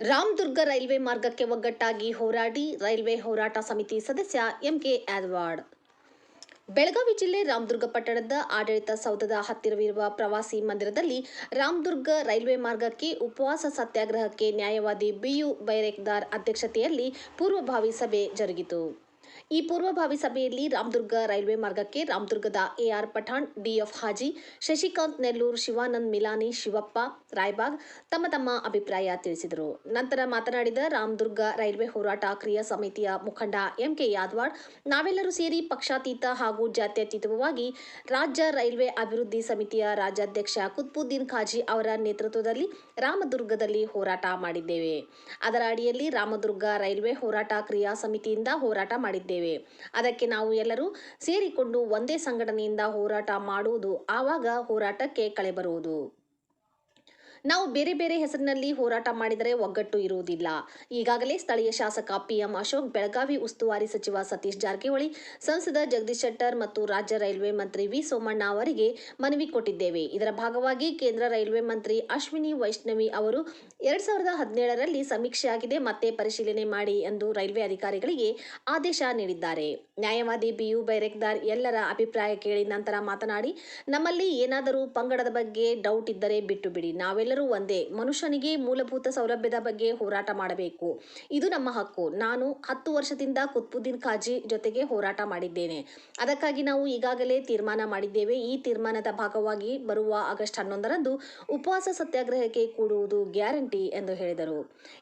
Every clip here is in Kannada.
ರಾಮದುರ್ಗ ರೈಲ್ವೆ ಮಾರ್ಗಕ್ಕೆ ಒಗ್ಗಟ್ಟಾಗಿ ಹೋರಾಡಿ ರೈಲ್ವೆ ಹೋರಾಟ ಸಮಿತಿ ಸದಸ್ಯ ಎಂಕೆ ಯಾದವಾಡ್. ಬೆಳಗಾವಿ ಜಿಲ್ಲೆ ರಾಮದುರ್ಗ ಪಟ್ಟಣದ ಆಡಳಿತ ಸೌಧದ ಹತ್ತಿರವಿರುವ ಪ್ರವಾಸಿ ಮಂದಿರದಲ್ಲಿ ರಾಮದುರ್ಗ ರೈಲ್ವೆ ಮಾರ್ಗಕ್ಕೆ ಉಪವಾಸ ಸತ್ಯಾಗ್ರಹಕ್ಕೆ ನ್ಯಾಯವಾದಿ ಬಿಯು ಬೈರೇಕದಾರ್ ಅಧ್ಯಕ್ಷತೆಯಲ್ಲಿ ಪೂರ್ವಭಾವಿ ಸಭೆ ಜರುಗಿತು. ಈ ಪೂರ್ವಭಾವಿ ಸಭೆಯಲ್ಲಿ ರಾಮದುರ್ಗ ರೈಲ್ವೆ ಮಾರ್ಗಕ್ಕೆ ರಾಮದುರ್ಗದ ಎಆರ್ ಪಠಾಣ್, ಡಿಎಫ್ ಹಾಜಿ, ಶಶಿಕಾಂತ್ ನೆಲ್ಲೂರ್, ಶಿವಾನಂದ್ ಮಿಲಾನಿ, ಶಿವಪ್ಪ ರಾಯಬಾಗ್ ತಮ್ಮ ಅಭಿಪ್ರಾಯ ತಿಳಿಸಿದರು. ನಂತರ ಮಾತನಾಡಿದ ರಾಮದುರ್ಗ ರೈಲ್ವೆ ಹೋರಾಟ ಕ್ರಿಯಾ ಸಮಿತಿಯ ಮುಖಂಡ ಎಂಕೆ ಯಾದವಾಡ್, ನಾವೆಲ್ಲರೂ ಸೇರಿ ಪಕ್ಷಾತೀತ ಹಾಗೂ ಜಾತ್ಯತೀತವಾಗಿ ರಾಜ್ಯ ರೈಲ್ವೆ ಅಭಿವೃದ್ಧಿ ಸಮಿತಿಯ ರಾಜ್ಯಾಧ್ಯಕ್ಷ ಕುತ್ಬುದ್ದೀನ್ ಖಾಜಿ ಅವರ ನೇತೃತ್ವದಲ್ಲಿ ರಾಮದುರ್ಗದಲ್ಲಿ ಹೋರಾಟ ಮಾಡಿದ್ದೇವೆ. ಅದರ ಅಡಿಯಲ್ಲಿ ರಾಮದುರ್ಗ ರೈಲ್ವೆ ಹೋರಾಟ ಕ್ರಿಯಾ ಸಮಿತಿಯಿಂದ ಹೋರಾಟ ಮಾಡಿದ್ದೇವೆ. ಅದಕ್ಕೆ ನಾವು ಎಲ್ಲರೂ ಸೇರಿಕೊಂಡು ಒಂದೇ ಸಂಘಟನೆಯಿಂದ ಹೋರಾಟ ಮಾಡುವುದು, ಆವಾಗ ಹೋರಾಟಕ್ಕೆ ಕಳೆ ಬರುವುದು. ನಾವು ಬೇರೆ ಬೇರೆ ಹೆಸರಿನಲ್ಲಿ ಹೋರಾಟ ಮಾಡಿದರೆ ಒಗ್ಗಟ್ಟು ಇರುವುದಿಲ್ಲ. ಈಗಾಗಲೇ ಸ್ಥಳೀಯ ಶಾಸಕ ಪಿಎಂ ಅಶೋಕ್, ಬೆಳಗಾವಿ ಉಸ್ತುವಾರಿ ಸಚಿವ ಸತೀಶ್ ಜಾರಕಿಹೊಳಿ, ಸಂಸದ ಜಗದೀಶ್ ಶೆಟ್ಟರ್ ಮತ್ತು ರಾಜ್ಯ ರೈಲ್ವೆ ಮಂತ್ರಿ ವಿ ಸೋಮಣ್ಣ ಅವರಿಗೆ ಮನವಿ ಕೊಟ್ಟಿದ್ದೇವೆ. ಇದರ ಭಾಗವಾಗಿ ಕೇಂದ್ರ ರೈಲ್ವೆ ಮಂತ್ರಿ ಅಶ್ವಿನಿ ವೈಷ್ಣವಿ ಅವರು 2017ರಲ್ಲಿ ಸಮೀಕ್ಷೆ ಆಗಿದೆ, ಮತ್ತೆ ಪರಿಶೀಲನೆ ಮಾಡಿ ಎಂದು ರೈಲ್ವೆ ಅಧಿಕಾರಿಗಳಿಗೆ ಆದೇಶ ನೀಡಿದ್ದಾರೆ. ನ್ಯಾಯವಾದಿ ಬಿಯು ಬೈರೇಕದಾರ್ ಎಲ್ಲರ ಅಭಿಪ್ರಾಯ ಕೇಳಿ ನಂತರ ಮಾತನಾಡಿ, ನಮ್ಮಲ್ಲಿ ಏನಾದರೂ ಪಂಗಡದ ಬಗ್ಗೆ ಡೌಟ್ ಇದ್ದರೆ ಬಿಟ್ಟು ಬಿಡಿ. ನಾವೆಲ್ಲರೂ ಒಂದೇ. ಮನುಷ್ಯನಿಗೆ ಮೂಲಭೂತ ಸೌಲಭ್ಯದ ಬಗ್ಗೆ ಹೋರಾಟ ಮಾಡಬೇಕು. ಇದು ನಮ್ಮ ಹಕ್ಕು. ನಾನು 10 ವರ್ಷದಿಂದ ಕುತ್ಬುದ್ದೀನ್ ಖಾಜಿ ಜೊತೆಗೆ ಹೋರಾಟ ಮಾಡಿದ್ದೇನೆ. ಅದಕ್ಕಾಗಿ ನಾವು ಈಗಾಗಲೇ ತೀರ್ಮಾನ ಮಾಡಿದ್ದೇವೆ. ಈ ತೀರ್ಮಾನದ ಭಾಗವಾಗಿ ಬರುವ ಆಗಸ್ಟ್ 11ರಂದು ಉಪವಾಸ ಸತ್ಯಾಗ್ರಹಕ್ಕೆ ಕೂಡುವುದು ಗ್ಯಾರಂಟಿ ಎಂದು ಹೇಳಿದರು.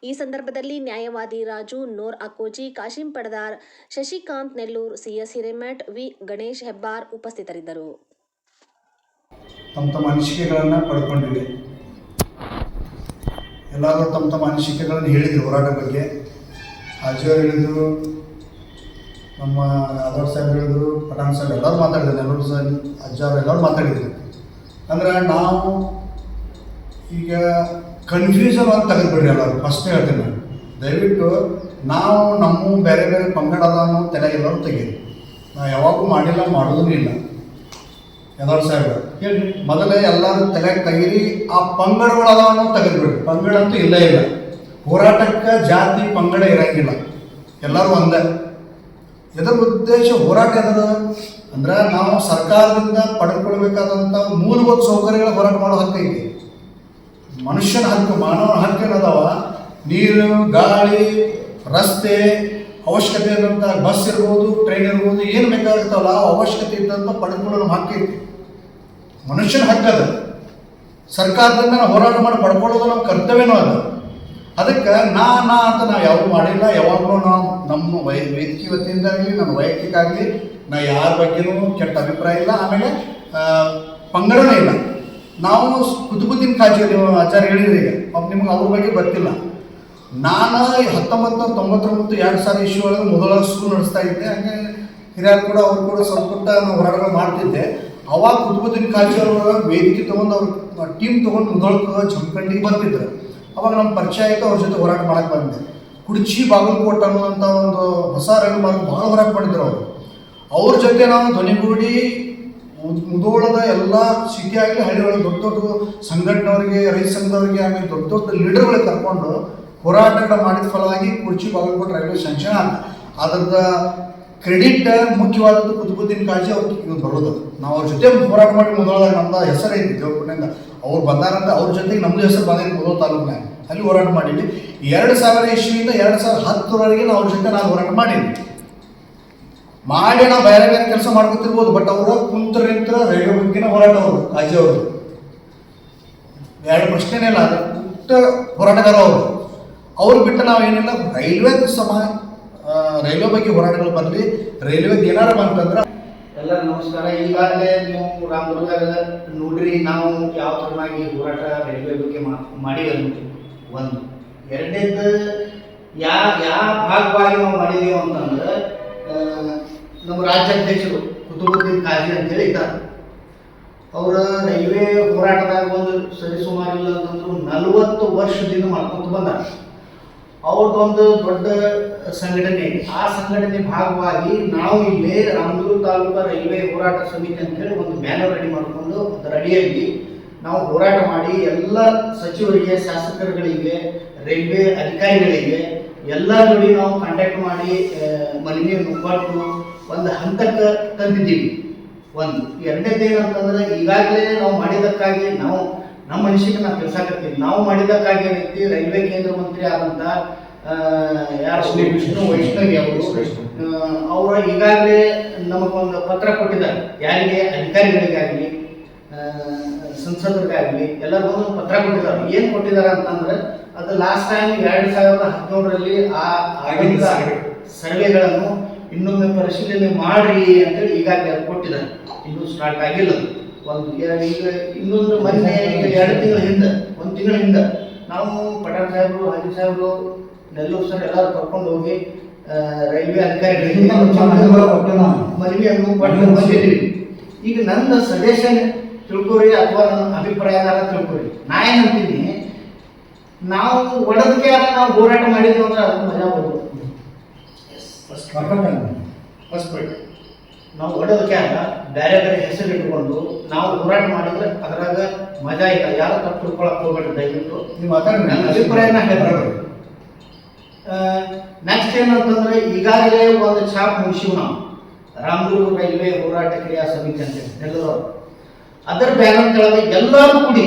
ಈ ಸಂದರ್ಭದಲ್ಲಿ ನ್ಯಾಯವಾದಿ ರಾಜು, ನೋರ್ ಅಕ್ಕೋಜಿ, ಕಾಶಿಂ ಪಡದಾರ್, ಶಶಿಕಾಂತ್ ನೆಲ್ಲೂರ್, ಸಿಎಸ್ ಹಿರೇಮಠ್, ವಿ ಗಣೇಶ್ ಹೆಬ್ಬಾರ್ ಉಪಸ್ಥಿತರಿದ್ದರು. ತಮ್ಮ ಅನಿಸಿಕೆಗಳನ್ನು ಪಡ್ಕೊಂಡಿದೆ. ಎಲ್ಲರೂ ತಮ್ಮ ಅನಿಸಿಕೆಗಳನ್ನು ಹೇಳಿದರು. ಹೋರಾಟ ಬಗ್ಗೆ ಹಾಜಿಯವರು ಹೇಳಿದರು, ನಮ್ಮ ಯಾದವ್ ಸಾಹೇಬ್ ಹೇಳಿದರು, ಪಠಾಣ್ ಸಾಹೇಬ್ ಎಲ್ಲರೂ ಮಾತಾಡಿದ್ರು, ನೆಲ್ಲೂರು ಸಾಹೇಬ್ ಅಜ್ಜಾರು ಎಲ್ಲರೂ ಮಾತಾಡಿದರು. ಅಂದ್ರೆ ನಾವು ಈಗ ಕನ್ಫ್ಯೂಷನ್ ಅಂತ ತೆಗೆದುಬಿಡ್ರಿ ಎಲ್ಲರೂ. ಫಸ್ಟ್ ಹೇಳ್ತೀನಿ ನಾನು, ದಯವಿಟ್ಟು ನಾವು ನಮ್ಮ ಬೇರೆ ಬೇರೆ ಪಂಗಡದ ಅನ್ನೋ ತಲೆ ಎಲ್ಲರೂ ತೆಗೀರಿ. ನಾವು ಯಾವಾಗೂ ಮಾಡಿಲ್ಲ, ಮಾಡೋದೂ ಇಲ್ಲ. ಯಾದವ್ ಸಾಹೇಬ್ ಹೇಳ್ರಿ, ಮೊದಲೇ ಎಲ್ಲರೂ ತಲೆಗೆ ತೆಗೀರಿ. ಆ ಪಂಗಡಗಳು ಅದಾವನ್ನೋ ತೆಗೆದುಬಿಡ್ರಿ. ಪಂಗಡ ಅಂತೂ ಇಲ್ಲ. ಹೋರಾಟಕ್ಕೆ ಜಾತಿ ಪಂಗಡ ಇರಂಗಿಲ್ಲ, ಎಲ್ಲರೂ ಒಂದೇ. ಇದರ ಉದ್ದೇಶ ಹೋರಾಟ ಎದರ ಅಂದ್ರೆ ನಾವು ಸರ್ಕಾರದಿಂದ ಪಡೆದುಕೊಳ್ಬೇಕಾದಂಥ ಮೂಲಭೂತ ಸೌಕರ್ಯಗಳ ಹೋರಾಟ ಮಾಡೋ ಹಕ್ಕು ಐತಿ. ಮನುಷ್ಯನ ಹಕ್ಕು, ಮಾನವನ ಹಕ್ಕು ಏನದಾವ, ನೀರು, ಗಾಳಿ, ರಸ್ತೆ, ಅವಶ್ಯಕತೆ ಇದ್ದಂಥ ಬಸ್ ಇರ್ಬೋದು, ಟ್ರೈನ್ ಇರ್ಬೋದು, ಏನು ಬೇಕಾಗುತ್ತಲ್ಲ ಆ ಅವಶ್ಯಕತೆ ಇದ್ದಂಥ ಪಡೆದುಕೊಳ್ಳೋ ಹಕ್ಕು ಐತಿ. ಮನುಷ್ಯನ ಹಕ್ಕದ ಸರ್ಕಾರದಿಂದ ನಾವು ಹೋರಾಟ ಮಾಡಿ ಪಡ್ಕೊಳ್ಳೋದು ನಮ್ಮ ಕರ್ತವ್ಯನೂ ಅದು. ಅದಕ್ಕೆ ನಾ ಅಂತ ನಾವು ಯಾವಾಗೂ ಮಾಡಿಲ್ಲ. ಯಾವಾಗಲೂ ನಾವು ನಮ್ಮ ವೇದಿಕೆ ವತಿಯಿಂದಾಗಲಿ ನನ್ನ ವೈಯಕ್ತಿಕ ಆಗಲಿ ನಾ ಯಾರ ಬಗ್ಗೆನೂ ಕೆಟ್ಟ ಅಭಿಪ್ರಾಯ ಇಲ್ಲ. ಆಮೇಲೆ ಪಂಗಡನೇ ಇಲ್ಲ. ನಾವು ಕುತುಬುದ್ದೀನ್ ಖಾಜಿ ನೀವು ಆಚಾರ್ಯ ಹೇಳಿದ್ರಿ, ಈಗ ನಿಮ್ಗೆ ಅವ್ರ ಬಗ್ಗೆ ಗೊತ್ತಿಲ್ಲ. ನಾನು 1999 2000 ಇಶ್ಯೂ ಒಳಗೆ ಮೊದಲ ಸ್ಕೂಲ್ ನಡೆಸ್ತಾ ಇದ್ದೆ. ಹಂಗೆ ಹಿರಿಯರು ಕೂಡ ಅವ್ರು ಕೂಡ ಸ್ವಲ್ಪ ಪುಟ್ಟ ನಾವು ಹೋರಾಟಗಳು ಮಾಡ್ತಿದ್ದೆ. ಅವಾಗ ಕುತುಬುದ್ದೀನ್ ಖಾಜಿ ಅವರ ವೇದಿಕೆ ತೊಗೊಂಡು ಅವ್ರ ಟೀಮ್ ತೊಗೊಂಡು ಮುದೋಳಕ್ಕೆ ಜಮಖಂಡಿಗೆ ಬರ್ತಿದ್ರು. ಅವಾಗ ನಮ್ಮ ಪರಿಚಯ ಆಯಿತು, ಅವ್ರ ಜೊತೆ ಹೋರಾಟ ಮಾಡಕ್ಕೆ ಬಂದೆ. ಕುಡ್ಚಿ ಬಾಗಲಕೋಟೆ ಅನ್ನುವಂಥ ಒಂದು ಹೊಸ ರೈಲು ಮಾರ್ಗ ಭಾಳ ಹೋರಾಟ ಮಾಡಿದ್ರು ಅವರು. ಅವ್ರ ಜೊತೆ ನಾವು ಧ್ವನಿಗೂಡಿ ಮುದೋಳದ ಎಲ್ಲ ಸಿಟಿ ಆಗಲಿ ಹಳ್ಳಿಗಳಿಗೆ ದೊಡ್ಡ ದೊಡ್ಡ ಸಂಘಟನೆಯವರಿಗೆ, ರೈತ ಸಂಘದವರಿಗೆ, ಆಮೇಲೆ ದೊಡ್ಡ ದೊಡ್ಡ ಲೀಡರ್ಗಳಿಗೆ ಕರ್ಕೊಂಡು ಹೋರಾಟಗಳ ಮಾಡಿದ ಫಲವಾಗಿ ಕುಡ್ಚಿ ಬಾಗಲಕೋಟೆ ರೈಲ್ವೆ ಸ್ಯಾಂಕ್ಷನ್ ಆದ. ಅದರದ ಕ್ರೆಡಿಟ್ ಮುಖ್ಯವಾದದ್ದು ಕುತುಬುದ್ದೀನ್ ಖಾಜಿ ಅವ್ರಿಗೆ ಇವ್ರು ಬರೋದು. ನಾವು ಅವ್ರ ಜೊತೆ ಹೋರಾಟ ಮಾಡಿ ಮುದೋಳದಾಗ ನಮ್ದು ಹೆಸರು ಐತಿ ದೇವಪುಣ್ಯದಿಂದ. ಅವ್ರು ಬಂದಾರಂತ ಅವ್ರ ಜೊತೆಗೆ ನಮ್ಮದು ಹೆಸರು ಬಂದೈತಿ ಮುದೋಳ ತಾಲೂಕಿನಾಗ. ಅಲ್ಲಿ ಹೋರಾಟ ಮಾಡೀವಿ. 2000 ಇಶ್ವಿಯಿಂದ 2010ರವರೆಗೆ ನಾವು ಅವ್ರ ಜೊತೆ ನಾನು ಹೋರಾಟ ಮಾಡೀನಿ. ಮಾಡಿ ನಾವು ಬೇರೆ ಬೇರೆ ಕೆಲಸ ಮಾಡ್ಕೊತಿರ್ಬೋದು, ಬಟ್ ಅವರು ಕುಂತ ರೈಲ್ವೆ ಬಗ್ಗೆನ ಹೋರಾಟ ಅವರು ಖಾಜಿ ಅವರು. ಎರಡು ಪ್ರಶ್ನೆನೇ ಇಲ್ಲ, ಅದು ಪುಟ್ಟ ಹೋರಾಟಗಾರ ಅವರು. ಅವ್ರು ಬಿಟ್ಟು ನಾವು ಏನಿಲ್ಲ, ರೈಲ್ವೆ ಬಗ್ಗೆ ಹೋರಾಟಗಳು ಬರಲಿ, ರೈಲ್ವೆಗೆ ಏನಾರು ಬಂತಂದ್ರೆ. ಎಲ್ಲರೂ ನಮಸ್ಕಾರ. ಈಗಾಗಲೇ ನೀವು ರಾಮದುರ್ಗ ನೋಡ್ರಿ ನಾವು ಯಾವ ಥರನಾಗಿ ಹೋರಾಟ ರೈಲ್ವೆ ಬಗ್ಗೆ ಮಾಡಿದ್ರು. ಒಂದು ಎರಡನೇದು ಯಾವ ಭಾಗವಾಗಿ ನಾವು ಮಾಡಿದೀವಿ ಅಂತಂದ್ರೆ, ನಮ್ಮ ರಾಜ್ಯಾಧ್ಯಕ್ಷರು ಕುತುಬುದ್ದೀನ್ ಖಾಜಿ ಅಂತೇಳಿ ಇದ್ದಾರೆ. ಅವರ ರೈಲ್ವೆ ಹೋರಾಟದಾಗ ಒಂದು ಸರಿಸುಮಾರಿಲ್ಲ ಅಂತಂದ್ರು 40 ವರ್ಷದಿಂದ ಮಾಡ್ಕೊಂತ ಬಂದಾರೆ. ಅವ್ರದ್ದೊಂದು ದೊಡ್ಡ ಸಂಘಟನೆ. ಆ ಸಂಘಟನೆ ಭಾಗವಾಗಿ ನಾವು ಇಲ್ಲಿ ರಾಮದುರ್ಗ ತಾಲೂಕು ರೈಲ್ವೆ ಹೋರಾಟ ಸಮಿತಿ ಅಂತೇಳಿ ಒಂದು ಬ್ಯಾನರ್ ರೆಡಿ ಮಾಡಿಕೊಂಡು ಅದರ ಅಡಿಯಲ್ಲಿ ನಾವು ಹೋರಾಟ ಮಾಡಿ ಎಲ್ಲ ಸಚಿವರಿಗೆ, ಶಾಸಕರುಗಳಿಗೆ, ರೈಲ್ವೆ ಅಧಿಕಾರಿಗಳಿಗೆ ಎಲ್ಲ ಜೋಡಿ ನಾವು ಕಾಂಟ್ಯಾಕ್ಟ್ ಮಾಡಿ ಮನವಿಯನ್ನು ಕೊಟ್ಟು ಒಂದು ಹಂತಕ್ಕೆ ತಂದಿದ್ದೀವಿ. ಒಂದು ಎರಡನೇದು ಏನಂತಂದ್ರೆ, ಈಗಾಗಲೇ ನಾವು ಮಾಡಿದ್ದಕ್ಕಾಗಿ ನಾವು ನಮ್ಮ ಮನುಷ್ಯಕ್ಕೆ ನಾವು ತಿಳಿಸಾಕತ್ತೀವಿ. ನಾವು ಮಾಡಿದ್ದಕ್ಕಾಗಿ ಏನೈತಿ, ರೈಲ್ವೆ ಕೇಂದ್ರ ಮಂತ್ರಿ ಆದಂಥ ಯಾರು ವೈಷ್ಣವಿ ಅವರು ಈಗಾಗಲೇ ನಮಗೊಂದು ಪತ್ರ ಕೊಟ್ಟಿದ್ದಾರೆ. ಯಾರಿಗೆ? ಅಧಿಕಾರಿಗಳಿಗಾಗಲಿ, ಸಂಸದರಿಗಾಗಲಿ ಎಲ್ಲರಿಗೂ ಒಂದು ಪತ್ರ ಕೊಟ್ಟಿದ್ದಾರೆ. ಏನು ಕೊಟ್ಟಿದ್ದಾರೆ ಅಂತಂದ್ರೆ, ಅದು ಲಾಸ್ಟ್ ಟೈಮ್ 2017ರಲ್ಲಿ ಆಗಿದ್ದ ಸರ್ವೆಗಳನ್ನು ಇನ್ನೊಮ್ಮೆ ಪರಿಶೀಲನೆ ಮಾಡ್ರಿ ಅಂತೇಳಿ ಈಗಾಗಲೇ ಅದು ಕೊಟ್ಟಿದ್ದಾರೆ. ಇನ್ನೂ ಸ್ಟಾರ್ಟ್ ಆಗಿಲ್ಲ. ಈಗ ಇನ್ನೊಂದು ಮೊನ್ನೆ 2 ತಿಂಗಳ ಹಿಂದೆ, 1 ತಿಂಗಳ ಹಿಂದೆ ನಾವು ಪಠಾಣ್ ಸಾಹೇಬರು, ಹಾಜಿ ಸಾಹೇಬರು, ನೆಲ್ಲೂರು ಸರ್ ಎಲ್ಲರೂ ಕರ್ಕೊಂಡು ಹೋಗಿ ರೈಲ್ವೆ ಅಧಿಕಾರಿಗಳಿಗೆ ಮನವಿಯನ್ನು ಕೊಟ್ಟು ಬಂದಿದ್ದೀವಿ. ಈಗ ನನ್ನ ಸಜೆಷನ್ ತಿಳ್ಕೊರಿ ಅಥವಾ ನನ್ನ ಅಭಿಪ್ರಾಯ ತಿಳ್ಕೊರಿ. ನಾ ಏನಂತೀನಿ, ನಾವು ಒಡದಕ್ಕೆ ನಾವು ಹೋರಾಟ ಮಾಡಿದ್ವಿ ಅಂದ್ರೆ ಅದಕ್ಕೆ ಮಜಾ ಬರ್ಬೋದು. ನಾವು ಒಡದಕ್ಕೆ ಬೇರೆ ಬೇರೆ ಹೆಸರು ಇಟ್ಕೊಂಡು ನಾವು ಹೋರಾಟ ಮಾಡಿದ್ರೆ ಅದ್ರಾಗ ಮಜಾ ಇಲ್ಲ. ಯಾರು ತಪ್ಪು ತಿಳ್ಕೊಳಕ್ ಹೋಗ್ಬೇಡ್ರಿ ದಯವಿಟ್ಟು. ನನ್ನ ಅಭಿಪ್ರಾಯನ ಹೇಳ್ತಾರೆ. ನೆಕ್ಸ್ಟ್ ಏನಂತಂದ್ರೆ, ಈಗಾಗಲೇ ಒಂದು ಛಾಪ್ ಮುಗಿಸಿವು ನಾವು, ರಾಮದುರ್ಗ ರೈಲ್ವೆ ಹೋರಾಟ ಕ್ರಿಯಾ ಸಮಿತಿ ಅಂತೇಳಿ ಎಲ್ಲರೂ. ಅದರ ಬ್ಯಾನರ್ ಕೆಳಗೆ ಎಲ್ಲರೂ ಕೂಡಿ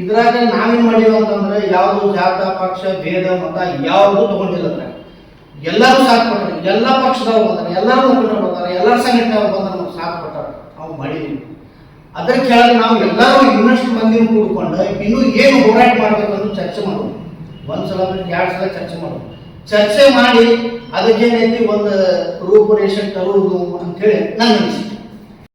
ಇದ್ರಾಗ ನಾವೇನು ಮಾಡಿವಿ ಅಂತಂದ್ರೆ, ಯಾವುದು ಜಾತ ಪಕ್ಷ ಭೇದ ಮತ ಯಾವುದು ತಗೊಂಡಿಲ್ಲ. ಎಲ್ಲರೂ ಸಾಥ್ ಕೊಟ್ಟರು, ಎಲ್ಲ ಪಕ್ಷದವ್ರು ಬಂದಾರೆ, ಎಲ್ಲರೂ ಮುಖಂಡರು ಬಂದಾರೆ, ಎಲ್ಲರ ಸಂಘಟನೆಯವ್ರು ಬಂದ್ರೆ ನಾವು ಸಾಥ್ ಕೊಟ್ಟಾರ, ನಾವು ಮಾಡಿದೀವಿ. ಅದರ ಕೆಳಗೆ ನಾವು ಎಲ್ಲರೂ ಇನ್ನಷ್ಟು ಮಂದಿನ ಕೂಡ್ಕೊಂಡು ಇನ್ನೂ ಏನು ಹೋರಾಟ ಮಾಡಬೇಕಂತ ಚರ್ಚೆ ಮಾಡೋದು. ಒಂದ್ಸಲ 2 ಸಲ ಚರ್ಚೆ ಮಾಡೋದು. ಚರ್ಚೆ ಮಾಡಿ ಅದಕ್ಕೇನೈತಿ ಒಂದು ರೂಪುರೇಷೆ ತರುವುದು ಅಂತೇಳಿ ನನ್ನ ಅನಿಸಿಕೆ.